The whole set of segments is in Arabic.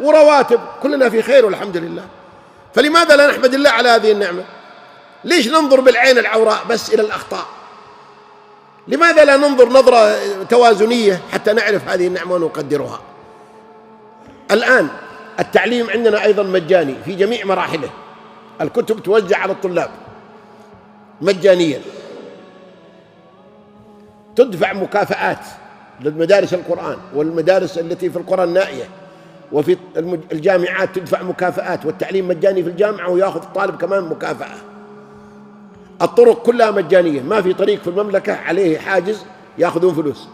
ورواتب، كلنا في خير والحمد لله. فلماذا لا نحمد الله على هذه النعمة؟ ليش ننظر بالعين العوراء بس إلى الأخطاء؟ لماذا لا ننظر نظرة توازنية حتى نعرف هذه النعمة ونقدرها؟ الآن التعليم عندنا أيضا مجاني في جميع مراحله، الكتب توزع على الطلاب مجانيا، تدفع مكافآت للمدارس القرآن والمدارس التي في القرى النائية، وفي الجامعات تدفع مكافآت، والتعليم مجاني في الجامعة ويأخذ الطالب كمان مكافأة. الطرق كلها مجانية، ما في طريق في المملكة عليه حاجز يأخذون فلوس.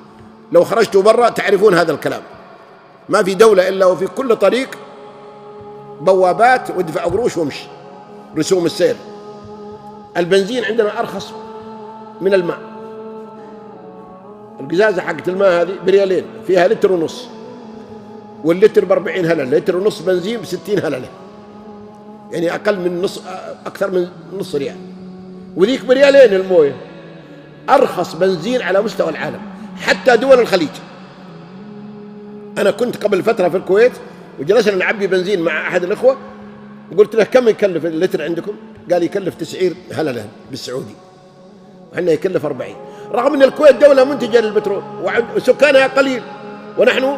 لو خرجتوا برا تعرفون هذا الكلام، ما في دولة إلا وفي كل طريق بوابات وادفع قروش وامشي، رسوم السير. البنزين عندنا أرخص من الماء، القزازة حقت الماء هذه بريالين، فيها لتر ونص، واللتر ب40 هللة، لتر ونص بنزين ب60 هللة، يعني أقل من نص، أكثر من نص ريال. وذيك بريالين المويه، أرخص بنزين على مستوى العالم حتى دول الخليج. أنا كنت قبل فترة في الكويت وجلسنا نعبي بنزين مع أحد الإخوة، وقلت له كم يكلف اللتر عندكم؟ قال يكلف 90 هللة بالسعودي، وحنا يكلف 40، رغم أن الكويت دولة منتجة للبترول وسكانها قليل ونحن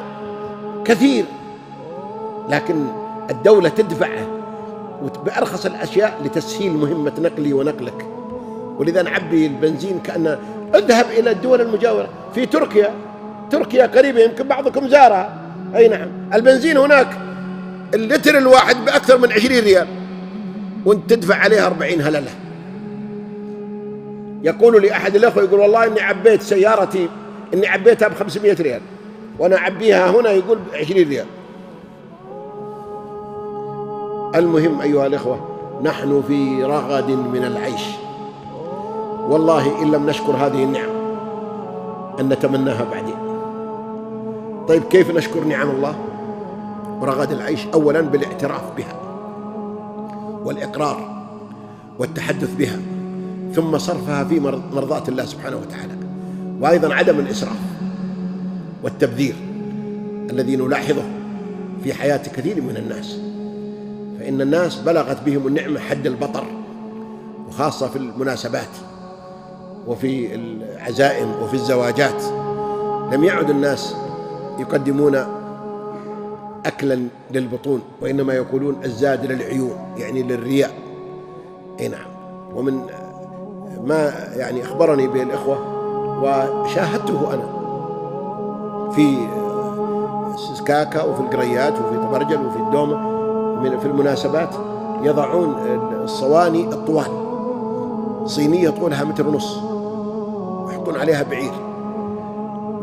كثير، لكن الدولة تدفعه بأرخص الأشياء لتسهيل مهمة نقلي ونقلك. ولذا نعبي البنزين كأنه اذهب إلى الدول المجاورة. في تركيا قريبة، يمكن بعضكم زارها، أي نعم، البنزين هناك اللتر الواحد بأكثر من 20 ريال وانت تدفع عليها 40 هللة. يقول لي أحد الأخوة، يقول والله إني عبيت سيارتي، إني عبيتها ب500 ريال وأنا أعبيها هنا يقول ب20 ريال. المهم أيها الإخوة، نحن في رغد من العيش، والله إن لم نشكر هذه النعم أن نتمناها بعدين. طيب كيف نشكر نعم الله ورغد العيش؟ أولا بالاعتراف بها والإقرار والتحدث بها، ثم صرفها في مرضاة الله سبحانه وتعالى، وأيضا عدم الإسراف والتبذير الذي نلاحظه في حياة كثير من الناس. فإن الناس بلغت بهم النعمة حد البطر، وخاصة في المناسبات وفي العزائم وفي الزواجات، لم يعد الناس يقدمون أكلا للبطون، وإنما يقولون الزاد للعيون، يعني للرياء. أي نعم. ومن ما يعني أخبرني به الإخوة وشاهدته أنا في سكاكا وفي القريات وفي طبرجل وفي الدومة، في المناسبات يضعون الصواني الطوال، صينية طولها 1.5 متر، ويحطون عليها بعير،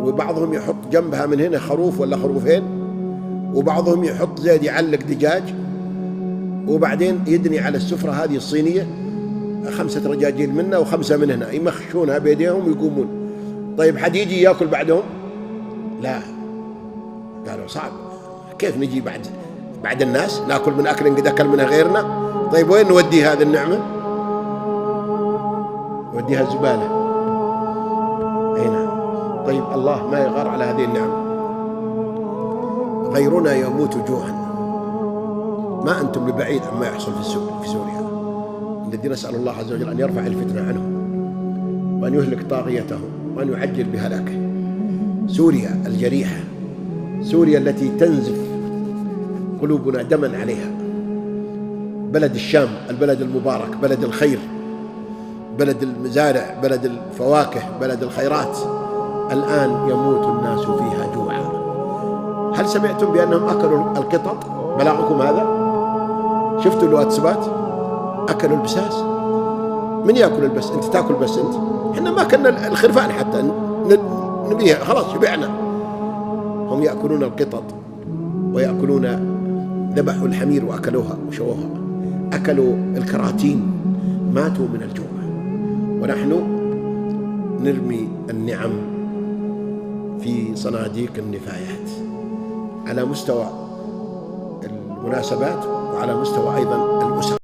وبعضهم يحط جنبها من هنا خروف ولا خروفين، وبعضهم يحط زيد يعلق دجاج، وبعدين يدني على السفرة هذه الصينية 5 رجاجيل منها و5 من هنا، يمخشونها بيديهم ويقومون. طيب حد يجي يأكل بعدهم؟ لا، قالوا صعب، كيف نجي بعد الناس نأكل من أكل قد أكل منها غيرنا؟ طيب وين نودي هذه النعمة؟ نوديها الزبالة. أي نعم. طيب الله ما يغار على هذه النعمة. غيرنا يموت جوعا، ما أنتم ببعيد عما يحصل في سوريا، الذي نسأل الله عز وجل أن يرفع الفتنة عنهم وأن يهلك طاغيتهم وأن يعجل بهلاكه. سوريا الجريحة، سوريا التي تنزف قلوبنا دما عليها، بلد الشام، البلد المبارك، بلد الخير، بلد المزارع، بلد الفواكه، بلد الخيرات، الآن يموت الناس فيها جوعا. هل سمعتم بأنهم أكلوا القطط؟ بلغكم هذا؟ شفتوا الواتسابات؟ أكلوا البساس. من يأكل البس؟ أنت تأكل بس أنت؟ إحنا ما كنا الخرفان حتى نبيها، خلاص شبعنا. هم يأكلون القطط ويأكلون، ذبحوا الحمير وأكلوها وشووها، أكلوا الكراتين، ماتوا من الجوع. ونحن نرمي النعم في صناديق النفايات على مستوى المناسبات وعلى مستوى أيضا الأسر.